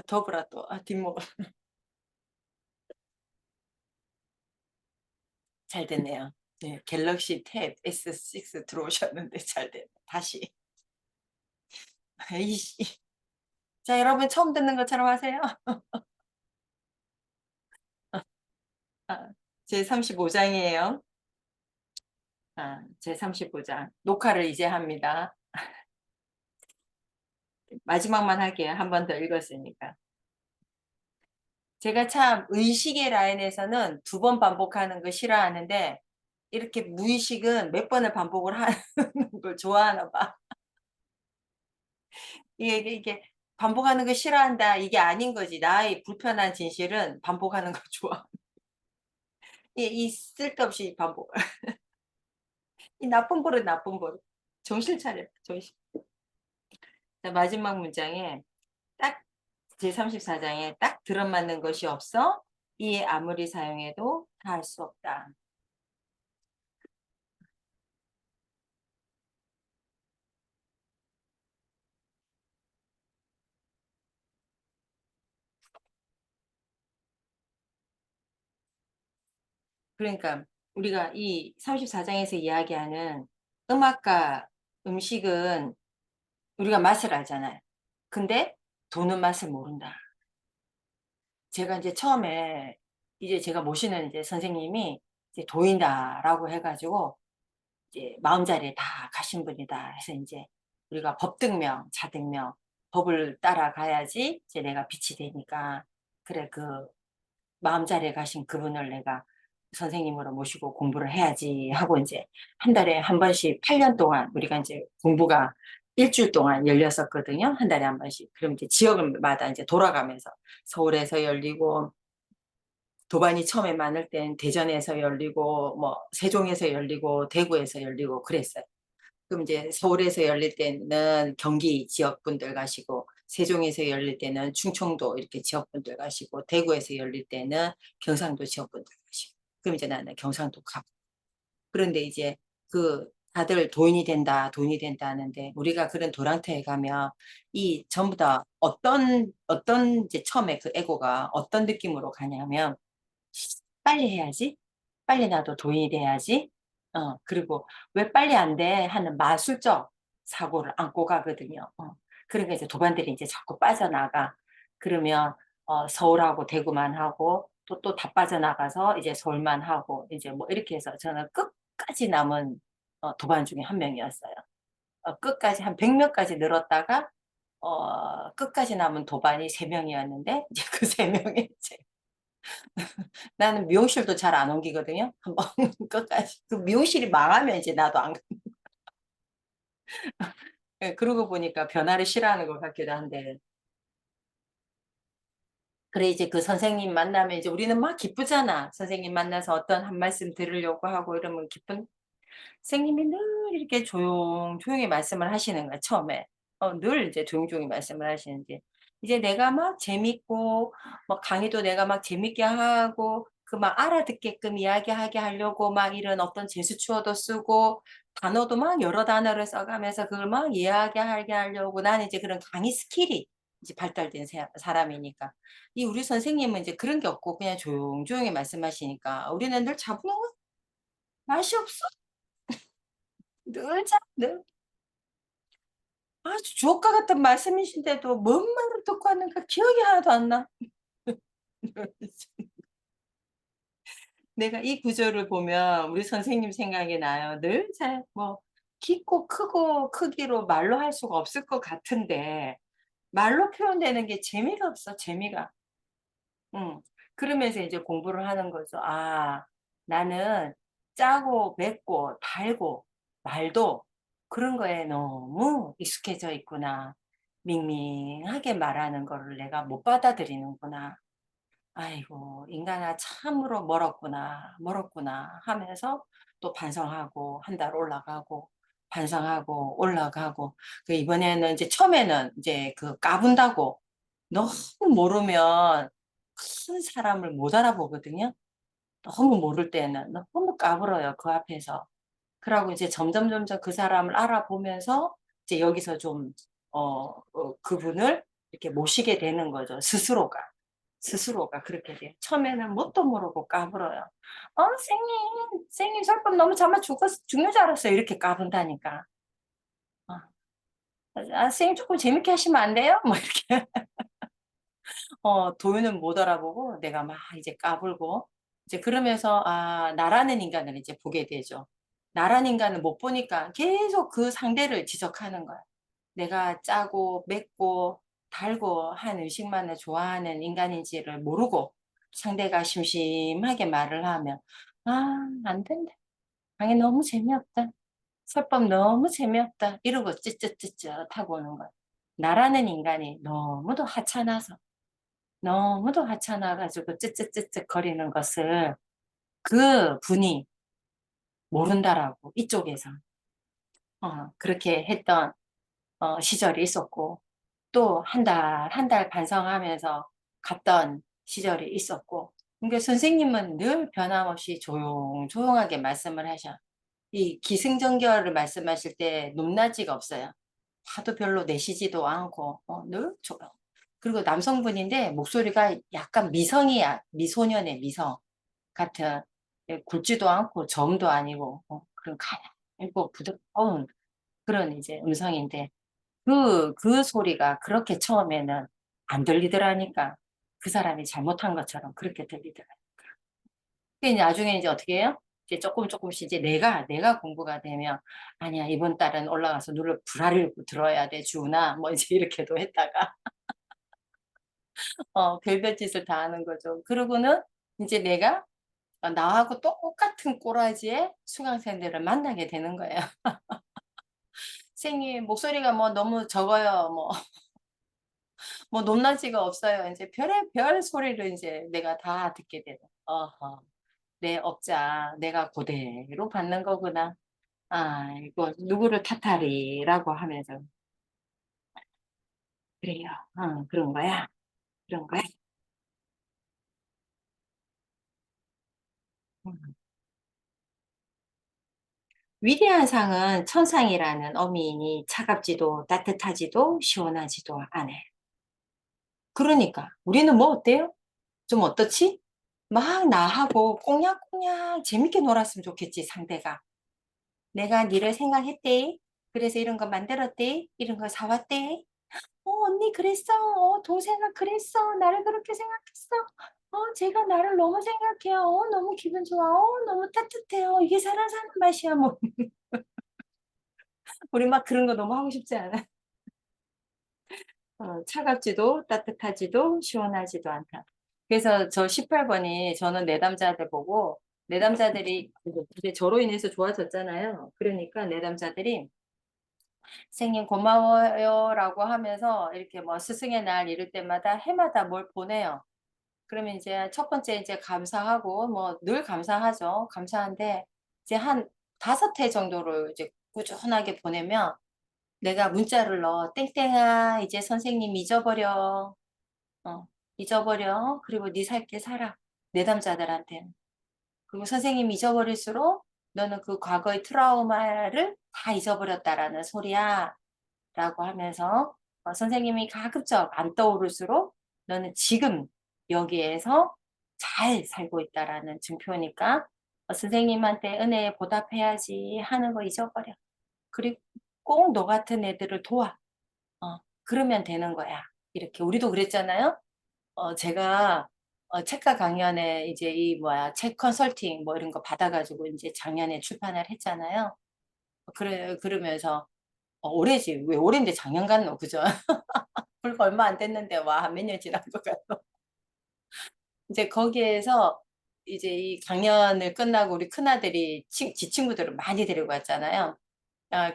더브라 또. 뒷목. 잘 됐네요. 네, 갤럭시 탭 S6 들어오셨는데 잘 됐네. 다시. 이씨. 자, 여러분 처음 듣는 것처럼 하세요. 제 35장이에요. 제 35장. 녹화를 이제 합니다. 마지막만 할게요. 한 번 더 읽었으니까. 제가 참 의식의 라인에서는 2번 반복하는 거 싫어하는데 이렇게 무의식은 몇 번을 반복을 하는 걸 좋아하나 봐. 이게 반복하는 거 싫어한다 이게 아닌 거지. 나의 불편한 진실은 반복하는 거 좋아. 이 쓸데없이 반복. 이 나쁜 버릇, 나쁜 버릇. 정신 차려, 정신. 자, 마지막 문장에 딱 제34장에 딱 들어맞는 것이 없어 이에 아무리 사용해도 다 할 수 없다. 그러니까 우리가 이 34장에서 이야기하는 음악과 음식은 우리가 맛을 알잖아요. 근데 돈은 맛을 모른다. 제가 이제 처음에 이제 제가 모시는 이제 선생님이 이제 도인다라고 해가지고 이제 마음자리에 다 가신 분이다 해서 이제 우리가 법등명, 자등명, 법을 따라가야지 이제 내가 빛이 되니까 그래 그 마음자리에 가신 그분을 내가 선생님으로 모시고 공부를 해야지 하고 이제 한 달에 한 번씩 8년 동안 우리가 이제 공부가 일주일 동안 열렸었거든요. 한 달에 한 번씩. 그럼 이제 지역마다 이제 돌아가면서 서울에서 열리고 도반이 처음에 많을 땐 대전에서 열리고 뭐 세종에서 열리고 대구에서 열리고 그랬어요. 그럼 이제 서울에서 열릴 때는 경기 지역분들 가시고 세종에서 열릴 때는 충청도 이렇게 지역분들 가시고 대구에서 열릴 때는 경상도 지역분들 가시고 그럼 이제 나는 경상도 가고 그런데 이제 그 다들 돈이 된다 돈이 된다 하는데 우리가 그런 도랑터에 가면 이 전부 다 어떤 이제 처음에 그 에고가 어떤 느낌으로 가냐면 빨리 해야지. 빨리 나도 돈이 돼야지. 그리고 왜 빨리 안 돼? 하는 마술적 사고를 안고 가거든요. 그러니까 이제 도반들이 이제 자꾸 빠져나가. 그러면 서울하고 대구만 하고 또 다 빠져나가서 이제 서울만 하고 이제 뭐 이렇게 해서 저는 끝까지 남은 도반 중에 한 명이었어요. 끝까지 한 100명까지 늘었다가 끝까지 남은 도반이 3명이었는데 이제 그 3명이 이제 나는 미용실도 잘 안 옮기거든요. 한번 끝까지. 그 미용실이 망하면 이제 나도 안 가. 예, 그러고 보니까 변화를 싫어하는 것 같기도 한데. 그래, 이제 그 선생님 만나면 이제 우리는 막 기쁘잖아. 선생님 만나서 어떤 한 말씀 들으려고 하고 이러면 기쁜. 선생님이 늘 이렇게 조용히 말씀을 하시는 거야, 처음에. 늘 이제 조용히 말씀을 하시는지. 이제 내가 막 재밌고, 뭐 강의도 내가 막 재밌게 하고, 그 막 알아듣게끔 이야기하게 하려고 막 이런 어떤 제스처도 쓰고, 단어도 막 여러 단어를 써가면서 그걸 막 이야기하게 하려고 나는 이제 그런 강의 스킬이 이제 발달된 사람이니까. 이 우리 선생님은 이제 그런 게 없고 그냥 조용히 말씀하시니까 우리는 늘 차분한 거 맛이 없어. 늘 아주 주옥과 같은 말씀이신데도 뭔 말을 듣고 왔는가 기억이 하나도 안 나. 내가 이 구절을 보면 우리 선생님 생각이 나요. 늘 잘 뭐 깊고 크고 크기로 말로 할 수가 없을 것 같은데 말로 표현되는 게 재미가 없어, 재미가. 음. 그러면서 이제 공부를 하는 거죠. '아 나는 짜고 맵고 달고 말도 그런 거에 너무 익숙해져 있구나. 밍밍하게 말하는 거를 내가 못 받아들이는구나. 아이고 인간아 참으로 멀었구나, 멀었구나.' 하면서 또 반성하고 한 달 올라가고 반성하고 올라가고 그 이번에는 이제 처음에는 이제 그 까분다고 너무 모르면 큰 사람을 못 알아보거든요. 너무 모를 때는 너무 까불어요, 그 앞에서. 그러고 이제 점점 그 사람을 알아보면서 이제 여기서 좀 그분을 이렇게 모시게 되는 거죠. 스스로가 그렇게 돼요. 처음에는 뭣도 모르고 까불어요. 생님 설법 너무 잠만 죽는 줄 알았어요. 이렇게 까분다니까. 어, 생님 조금 재밌게 하시면 안 돼요? 뭐 이렇게. 도윤은 못 알아보고 내가 막 이제 까불고 이제 그러면서 나라는 인간을 이제 보게 되죠. 나라는 인간을 못 보니까 계속 그 상대를 지적하는 거야. 내가 짜고 맵고 달고 한 음식만을 좋아하는 인간인지를 모르고 상대가 심심하게 말을 하면 안 된다. 강의 너무 재미없다. 설법 너무 재미없다. 이러고 찌쯧찌쯧 하고 오는 거야. 나라는 인간이 너무도 하찮아가지고 찌쯧찌쯧 거리는 것을 그 분이 모른다라고 이쪽에서 그렇게 했던 시절이 있었고 또 한 달 반성하면서 갔던 시절이 있었고 그러니까 선생님은 늘 변함없이 조용조용하게 말씀을 하셔. 이 기승전결을 말씀하실 때 높낮이가 없어요. 화도 별로 내시지도 않고 늘 조용. 그리고 남성분인데 목소리가 약간 미소년의 미성 같은 굵지도 않고 점도 아니고 그런 가얇고 부드러운 그런 이제 음성인데 그 소리가 그렇게 처음에는 안 들리더라니까. 그 사람이 잘못한 것처럼 그렇게 들리더라. 근데 나중에 이제 어떻게 해요? 이제 조금씩 이제 내가 공부가 되면 아니야 이번 달은 올라가서 눈을 부라리고 들어야 돼 주나 뭐 이제 이렇게도 했다가 별별 짓을 다 하는 거죠. 그러고는 이제 내가 나하고 똑같은 꼬라지의 수강생들을 만나게 되는 거예요. 선생님 목소리가 뭐 너무 적어요. 뭐 높낮이가 없어요. 이제 별의별 소리를 이제 내가 다 듣게 되는. 어허, 내 업자, 내가 그대로 받는 거구나. 이거 누구를 탓하리라고 하면서 그래요. 그런 거야. 그런 거야. 음. 위대한 상은 천상이라는 어미이니 차갑지도 따뜻하지도 시원하지도 않아요. 그러니까 우리는 뭐 어때요? 좀 어떻지? 막 나하고 꽁냥꽁냥 재밌게 놀았으면 좋겠지 상대가. 내가 니를 생각했대. 그래서 이런 거 만들었대. 이런 거 사왔대. 언니 그랬어. 동생아 그랬어. 나를 그렇게 생각했어. 제가 나를 너무 생각해요. 너무 기분 좋아. 너무 따뜻해요. 이게 사는 맛이야. 뭐. 우리 막 그런 거 너무 하고 싶지 않아? 차갑지도 따뜻하지도 시원하지도 않다. 그래서 저 18번이 저는 내담자들 보고 내담자들이 이제 저로 인해서 좋아졌잖아요. 그러니까 내담자들이 선생님 고마워요라고 하면서 이렇게 뭐 스승의 날 이럴 때마다 해마다 뭘 보내요. 그러면 이제 첫 번째 이제 감사하고 뭐 늘 감사하죠. 감사한데 이제 한 5회 정도를 이제 꾸준하게 보내면 내가 문자를 넣어. 땡땡아 이제 선생님 잊어버려. 어, 잊어버려. 그리고 네 살 게 살아. 내담자들한테는. 그리고 선생님 잊어버릴수록 너는 그 과거의 트라우마를 다 잊어버렸다라는 소리야. 라고 하면서 선생님이 가급적 안 떠오를수록 너는 지금 여기에서 잘 살고 있다라는 증표니까 선생님한테 은혜에 보답해야지 하는 거 잊어버려. 그리고 꼭 너 같은 애들을 도와. 그러면 되는 거야. 이렇게 우리도 그랬잖아요. 제가 책가 강연에 이제 이 뭐야 책 컨설팅 뭐 이런 거 받아가지고 이제 작년에 출판을 했잖아요. 그러면서 올해지 왜 올해인데 작년 같노 그죠? 불과 얼마 안 됐는데 와 몇 년 지난 것 같노. 이제 거기에서 이제 이 강연을 끝나고 우리 큰아들이 지 친구들을 많이 데리고 왔잖아요.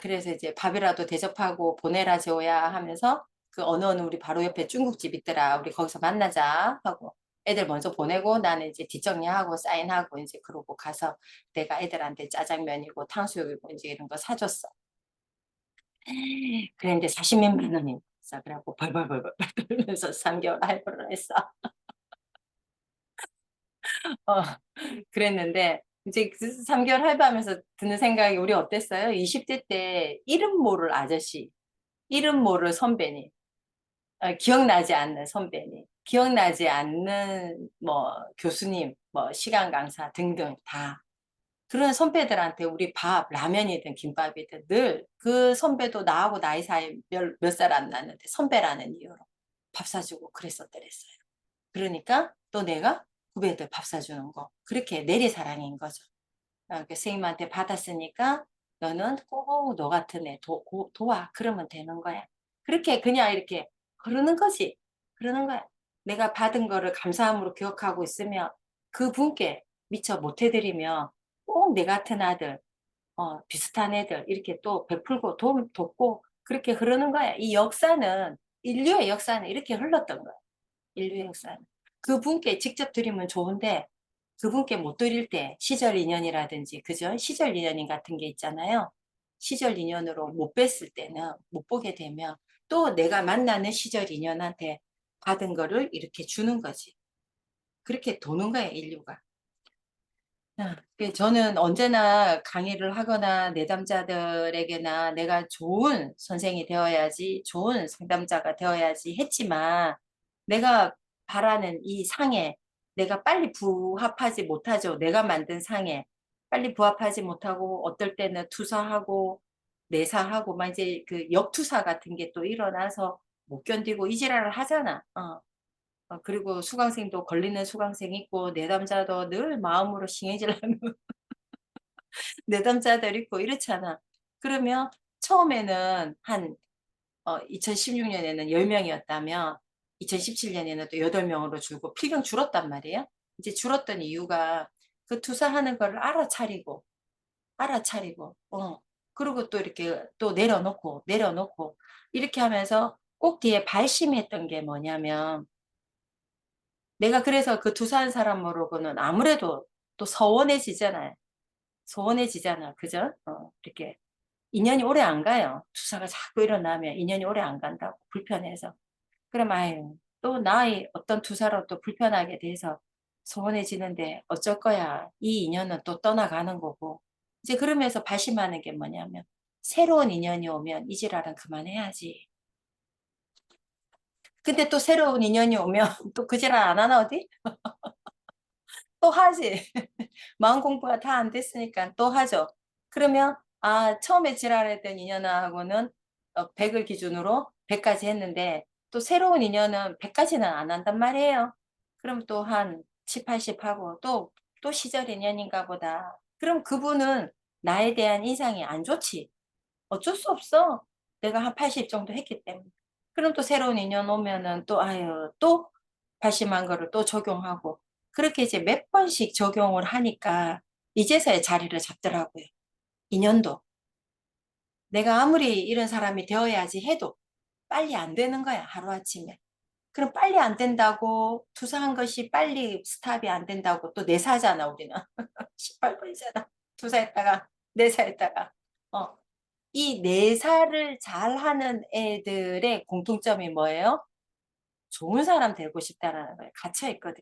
그래서 이제 밥이라도 대접하고 보내라 재호야 하면서 그 어느 우리 바로 옆에 중국집 있더라. 우리 거기서 만나자 하고 애들 먼저 보내고 나는 이제 뒷정리하고 사인하고 이제 그러고 가서 내가 애들한테 짜장면이고 탕수육이고 이제 이런 거 사줬어. 그랬는데 40몇만 원이 있어. 그래갖고 벌벌벌벌 떨면서 3개월 할부를 했어. 어, 그랬는데 이제 그 3개월 할부하면서 드는 생각이 우리 어땠어요? 20대 때 이름 모를 아저씨, 이름 모를 선배님. 기억나지 않는 선배님, 기억나지 않는 뭐 교수님, 뭐 시간 강사 등등 다 그런 선배들한테 우리 밥, 라면이든 김밥이든 늘 그 선배도 나하고 나이 사이 몇 살 안 나는데 선배라는 이유로 밥 사주고 그랬었더랬어요. 그러니까 또 내가 후배들 밥 사주는 거. 그렇게 내리사랑인 거죠. 그 선생님한테 받았으니까 너는 꼭 너 같은 애 도와. 그러면 되는 거야. 그렇게 그냥 이렇게 그러는 거지. 그러는 거야. 내가 받은 거를 감사함으로 기억하고 있으면 그분께 미처 못 해드리면 꼭 내 같은 아들, 비슷한 애들 이렇게 또 베풀고 돕고 그렇게 흐르는 거야. 이 역사는 인류의 역사는 이렇게 흘렀던 거야. 인류의 역사는. 그분께 직접 드리면 좋은데 그분께 못 드릴 때 시절 인연이라든지 그죠? 시절 인연 같은 게 있잖아요. 시절 인연으로 못 뵀을 때는 못 보게 되면 또 내가 만나는 시절 인연한테 받은 거를 이렇게 주는 거지. 그렇게 도는 거예요, 인류가. 저는 언제나 강의를 하거나 내담자들에게나 내가 좋은 선생이 되어야지, 좋은 상담자가 되어야지 했지만 내가 바라는 이 상에 내가 빨리 부합하지 못하죠. 내가 만든 상에 빨리 부합하지 못하고 어떨 때는 투사하고 내사하고 막 이제 그 역투사 같은 게 또 일어나서 못 견디고 이지랄을 하잖아. 그리고 수강생도 걸리는 수강생 있고 내담자도 늘 마음으로 싱해지려는 내담자들 있고 이렇잖아. 그러면 처음에는 한 2016년에는 10명이었다면 2017년에는 또 8명으로 줄고 필경 줄었단 말이에요. 이제 줄었던 이유가 그 투사하는 걸 알아차리고 그리고 또 이렇게 또 내려놓고 이렇게 하면서 꼭 뒤에 발심했던 게 뭐냐면 내가 그래서 그 투사한 사람 모르고는 아무래도 또 서운해지잖아요. 서운해지잖아. 그죠? 이렇게. 인연이 오래 안 가요. 투사가 자꾸 일어나면 인연이 오래 안 간다고. 불편해서. 그럼 아유, 또 나의 어떤 투사로 또 불편하게 돼서 서운해지는데 어쩔 거야. 이 인연은 또 떠나가는 거고. 이제 그러면서 발심하는 게 뭐냐면 새로운 인연이 오면 이 지랄은 그만해야지. 근데 또 새로운 인연이 오면 또 그 지랄 안 하나 어디? 또 하지. 마음 공부가 다 안 됐으니까 또 하죠. 그러면 처음에 지랄했던 인연하고는 100을 기준으로 100까지 했는데 또 새로운 인연은 100까지는 안 한단 말이에요. 그럼 또 한 7, 80 하고 또 시절 인연인가 보다. 그럼 그분은 나에 대한 인상이 안 좋지. 어쩔 수 없어. 내가 한 80 정도 했기 때문에. 그럼 또 새로운 인연 오면은 또 아유 또 발심한 거를 또 적용하고 그렇게 이제 몇 번씩 적용을 하니까 이제서야 자리를 잡더라고요. 인연도. 내가 아무리 이런 사람이 되어야지 해도 빨리 안 되는 거야, 하루아침에. 그럼 빨리 안 된다고, 투사한 것이 빨리 스탑이 안 된다고 또 내사잖아, 우리는. 18번이잖아. 투사했다가, 내사했다가. 어. 이 내사를 잘하는 애들의 공통점이 뭐예요? 좋은 사람 되고 싶다라는 거에 갇혀 있거든.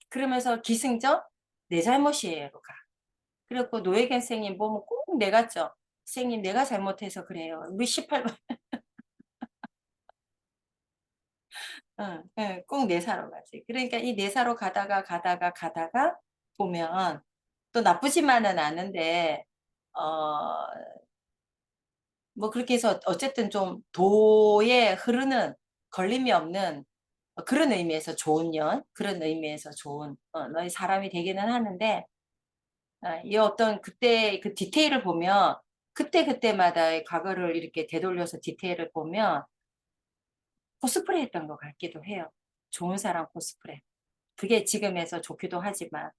그러면서 기승전 내 잘못이에요로 가. 그리고 노예견 선생님 보면 꼭 내갔죠. 선생님 내가 잘못해서 그래요. 우리 18번 응, 응, 꼭 내사로 가지. 그러니까 이 내사로 가다가 보면 또 나쁘지만은 않은데 뭐 그렇게 해서 어쨌든 좀 도에 흐르는 걸림이 없는 그런 의미에서 좋은 년, 그런 의미에서 좋은 너희 사람이 되기는 하는데 이 어떤 그때 그 디테일을 보면 그때그때마다의 과거를 이렇게 되돌려서 디테일을 보면 코스프레 했던 것 같기도 해요. 좋은 사람 코스프레. 그게 지금에서 좋기도 하지만.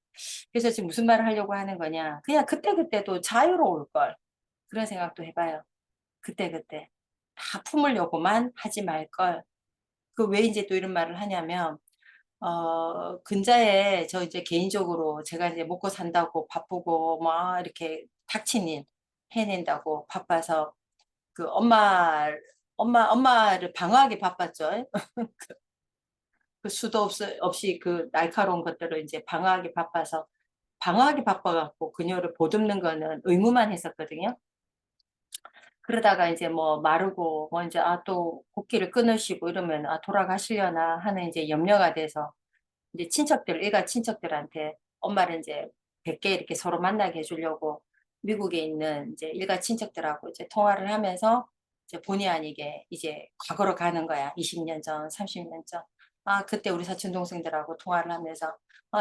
그래서 지금 무슨 말을 하려고 하는 거냐. 그냥 그때그때도 자유로울 걸. 그런 생각도 해봐요. 그때그때. 다 품으려고만 하지 말 걸. 그 왜 이제 또 이런 말을 하냐면, 근자에 저 이제 개인적으로 제가 이제 먹고 산다고 바쁘고 막 이렇게 닥친 일 해낸다고 바빠서 그 엄마를 방어하기 바빴죠. 그 수도 없이 그 날카로운 것들을 이제 방어하기 바빠갖고 그녀를 보듬는 거는 의무만 했었거든요. 그러다가 이제 뭐 마르고 뭐 이제 또 곡기를 끊으시고 이러면 돌아가시려나 하는 이제 염려가 돼서 이제 친척들, 일가 친척들한테 엄마를 이제 뵙게 이렇게 서로 만나게 해주려고 미국에 있는 이제 일가 친척들하고 이제 통화를 하면서 이제 본의 아니게 이제 과거로 가는 거야. 20년 전, 30년 전. 그때 우리 사촌 동생들하고 통화를 하면서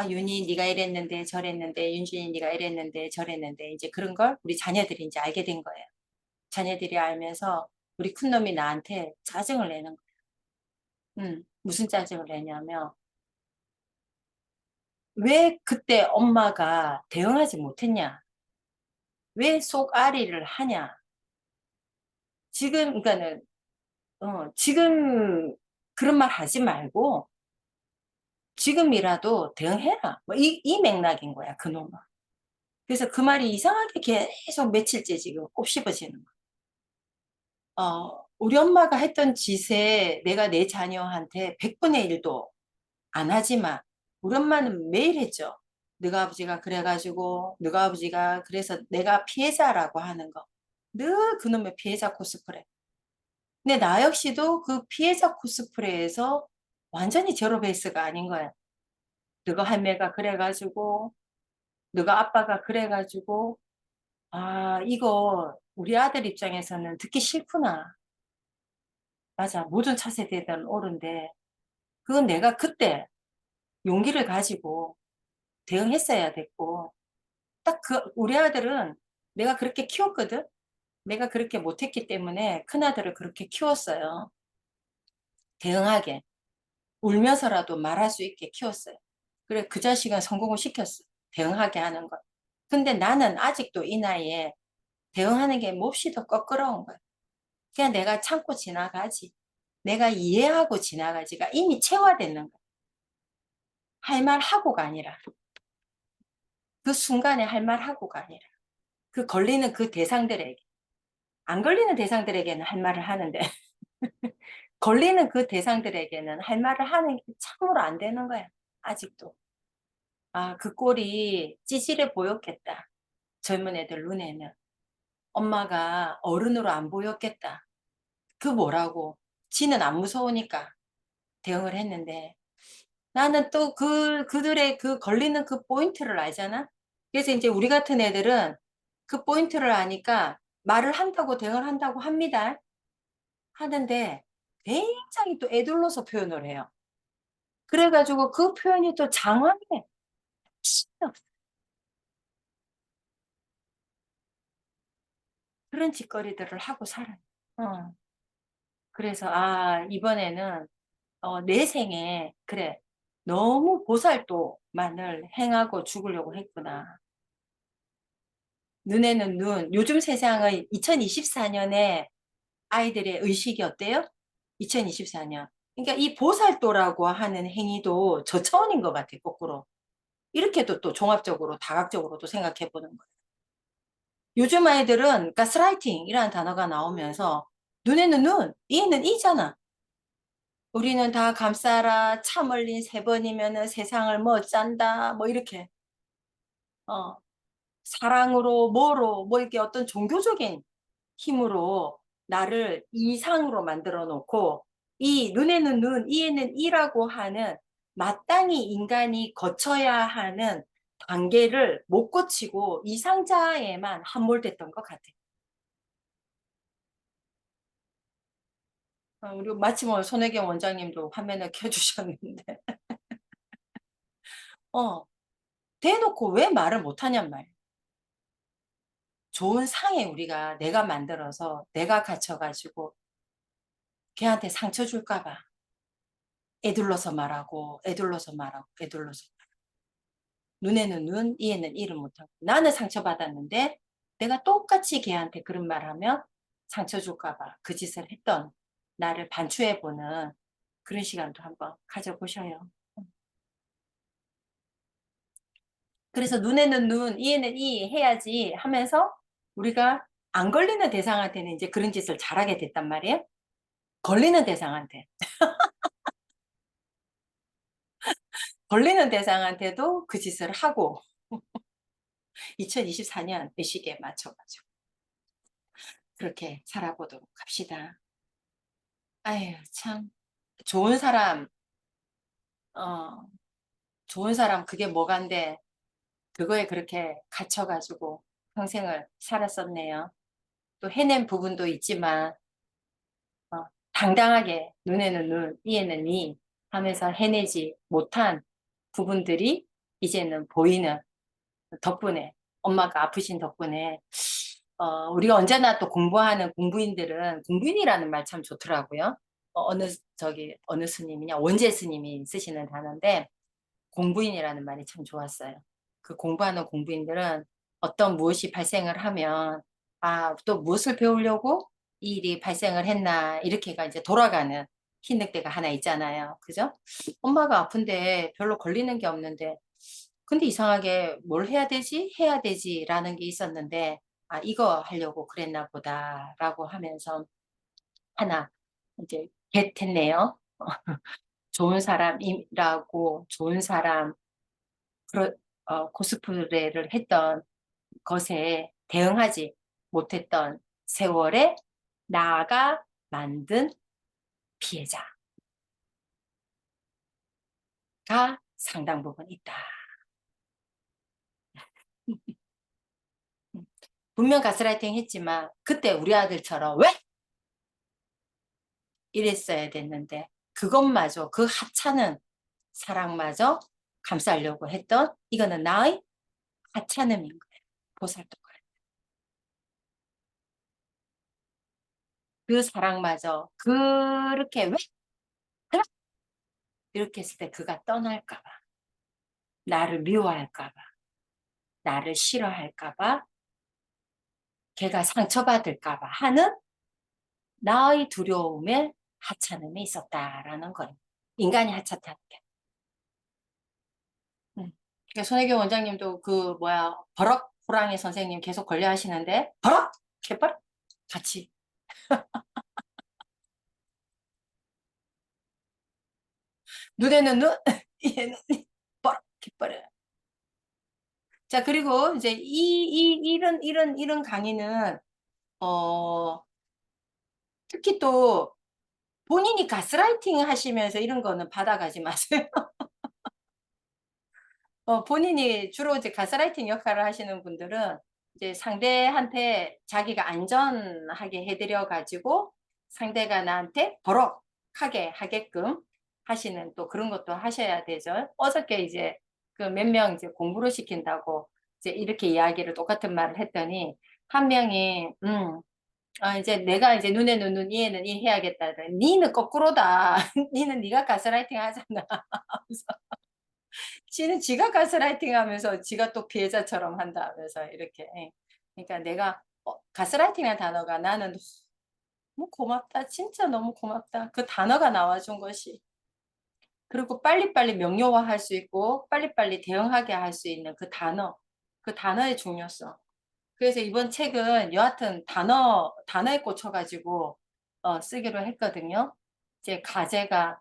윤희 네가 이랬는데 저랬는데 윤준이 네가 이랬는데 저랬는데 이제 그런 걸 우리 자녀들이 이제 알게 된 거예요. 자녀들이 알면서 우리 큰놈이 나한테 짜증을 내는 거야. 무슨 짜증을 내냐면 왜 그때 엄마가 대응하지 못했냐? 왜 속앓이를 하냐? 지금, 그러니까는, 지금 그런 말 하지 말고, 지금이라도 대응해라. 뭐, 이 맥락인 거야, 그놈은. 그래서 그 말이 이상하게 계속 며칠째 지금 곱씹어지는 거야. 우리 엄마가 했던 짓에 내가 내 자녀한테 100분의 1도 안 하지만, 우리 엄마는 매일 했죠. 너가 아버지가 그래가지고, 너가 아버지가 그래서 내가 피해자라고 하는 거. 늘 그놈의 피해자 코스프레. 근데 나 역시도 그 피해자 코스프레에서 완전히 제로 베이스가 아닌 거야. 너가 할매가 그래가지고, 너가 아빠가 그래가지고, 이거 우리 아들 입장에서는 듣기 싫구나. 맞아. 모든 차세대든 옳은데, 그건 내가 그때 용기를 가지고 대응했어야 됐고, 딱 우리 아들은 내가 그렇게 키웠거든? 내가 그렇게 못했기 때문에 큰아들을 그렇게 키웠어요. 대응하게. 울면서라도 말할 수 있게 키웠어요. 그래, 그 자식은 성공을 시켰어. 대응하게 하는 것. 근데 나는 아직도 이 나이에 대응하는 게 몹시 더 껄끄러운 거야. 그냥 내가 참고 지나가지. 내가 이해하고 지나가지가 이미 체화되는 거야. 할 말 하고가 아니라. 그 순간에 할 말 하고가 아니라. 그 걸리는 그 대상들에게. 안 걸리는 대상들에게는 할 말을 하는데, 걸리는 그 대상들에게는 할 말을 하는 게 참으로 안 되는 거야. 아직도. 그 꼴이 찌질해 보였겠다. 젊은 애들 눈에는. 엄마가 어른으로 안 보였겠다. 그 뭐라고. 지는 안 무서우니까 대응을 했는데 나는 또 그들의 그 걸리는 그 포인트를 알잖아? 그래서 이제 우리 같은 애들은 그 포인트를 아니까 말을 한다고 대응을 한다고 합니다. 하는데 굉장히 또 애들로서 표현을 해요. 그래가지고 그 표현이 또 장황해. 그런 짓거리들을 하고 살아요. 어. 그래서 이번에는 내 생에 그래 너무 보살도만을 행하고 죽으려고 했구나. 눈에는 눈. 요즘 세상의 2024년에 아이들의 의식이 어때요? 2024년. 그러니까 이 보살도라고 하는 행위도 저 차원인 것 같아, 거꾸로. 이렇게도 또 종합적으로, 다각적으로도 생각해 보는 거예요. 요즘 아이들은 가스라이팅이라는 단어가 나오면서 눈에는 눈, 이에는 이잖아. 우리는 다 감싸라, 참 얼린 세 번이면은 세상을 뭐 짠다, 뭐 이렇게, 어, 사랑으로, 뭐로, 뭐 이렇게 어떤 종교적인 힘으로 나를 이상으로 만들어 놓고, 이 눈에는 눈, 이에는 이라고 하는 마땅히 인간이 거쳐야 하는 단계를 못 거치고 이상자에만 함몰됐던 것 같아요. 우리 마침 오늘 손혜경 원장님도 화면을 켜주셨는데, 어, 대놓고 왜 말을 못하냔 말이에요. 좋은 상에 우리가 내가 만들어서 내가 갇혀가지고 걔한테 상처 줄까 봐 애둘러서 말하고 애둘러서 말하고 애둘러서 눈에는 눈, 이에는 이를 못하고 나는 상처받았는데 내가 똑같이 걔한테 그런 말하면 상처 줄까 봐 그 짓을 했던 나를 반추해보는 그런 시간도 한번 가져보셔요. 그래서 눈에는 눈, 이에는 이 해야지 하면서 우리가 안 걸리는 대상한테는 이제 그런 짓을 잘하게 됐단 말이에요. 걸리는 대상한테. 걸리는 대상한테도 그 짓을 하고 2024년 의식에 맞춰가지고. 그렇게 살아보도록 합시다. 아유, 참. 좋은 사람, 어, 좋은 사람, 그게 뭐간데, 그거에 그렇게 갇혀가지고 평생을 살았었네요. 또 해낸 부분도 있지만, 당당하게 눈에는 눈, 이에는 이 하면서 해내지 못한 부분들이 이제는 보이는 덕분에, 엄마가 아프신 덕분에, 우리가 언제나 또 공부하는 공부인들은, 공부인이라는 말 참 좋더라고요. 어느 스님이냐, 원재 스님이 쓰시는 단어인데, 공부인이라는 말이 참 좋았어요. 그 공부하는 공부인들은 어떤 무엇이 발생을 하면, 아, 또 무엇을 배우려고 이 일이 발생을 했나, 이렇게가 이제 돌아가는 힘듦대가 하나 있잖아요. 그죠? 엄마가 아픈데 별로 걸리는 게 없는데, 근데 이상하게 뭘 해야 되지? 해야 되지? 라는 게 있었는데, 아, 이거 하려고 그랬나 보다라고 하면서 하나 이제 겟했네요. 좋은 사람이라고, 좋은 사람, 코스프레를 했던 것에 대응하지 못했던 세월에 나아가 만든 피해자가 상당 부분 있다. 분명 가스라이팅 했지만 그때 우리 아들처럼 왜 이랬어야 됐는데 그것마저 그 하찮은 사랑마저 감싸려고 했던 이거는 나의 하찮음인 거예요. 보살도가 그 사랑마저 그렇게 왜 그래? 이렇게 했을 때 그가 떠날까 봐 나를 미워할까 봐 나를 싫어할까 봐 걔가 상처받을까 봐 하는 나의 두려움에 하찮음이 있었다라는 거예요. 인간이 하찮다는 게. 그러니까 손혜교 원장님도 그 뭐야 버럭 호랑이 선생님 계속 걸려 하시는데 버럭 개버럭 같이 눈에는 눈 이에는 버럭 개버럭. 자 그리고 이제 이런 강의는 어 특히 또 본인이 가스라이팅 하시면서 이런 거는 받아가지 마세요. 본인이 주로 이제 가스라이팅 역할을 하시는 분들은 이제 상대한테 자기가 안전하게 해드려 가지고 상대가 나한테 버럭하게 하게끔 하시는 또 그런 것도 하셔야 되죠. 어저께 이제 그 몇 명 이제 공부를 시킨다고 이제 이렇게 이야기를 똑같은 말을 했더니 한 명이 이제 내가 이제 눈에는 눈, 이에는 이 해야겠다. 니는 거꾸로다. 니는 네가 가스라이팅 하잖아. 지는 지가 가스라이팅 하면서 지가 또 피해자처럼 한다면서 이렇게. 예. 그러니까 내가 가스라이팅이라는 단어가 나는 너무 고맙다. 진짜 너무 고맙다. 그 단어가 나와준 것이. 그리고 빨리빨리 명료화할 수 있고 빨리빨리 대응하게 할 수 있는 그 단어. 그 단어의 중요성. 그래서 이번 책은 여하튼 단어에 꽂혀가지고 쓰기로 했거든요. 이제 가제가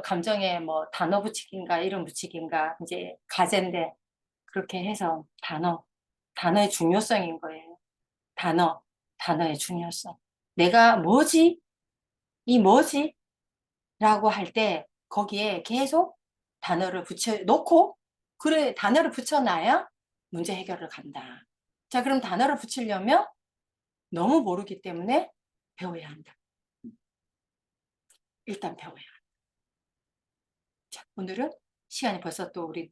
감정에 뭐 단어 붙이기인가 이름 붙이기인가 이제 가제인데 그렇게 해서 단어의 중요성인 거예요. 단어의 중요성. 내가 뭐지? 이 뭐지? 라고 할 때 거기에 계속 단어를 붙여놓고 그래 단어를 붙여놔야 문제 해결을 간다. 자 그럼 단어를 붙이려면 너무 모르기 때문에 배워야 한다. 일단 배워야 한다. 자 오늘은 시간이 벌써 또 우리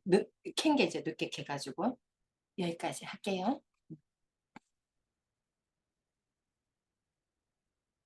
캔게 이제 늦게 캐가지고 여기까지 할게요.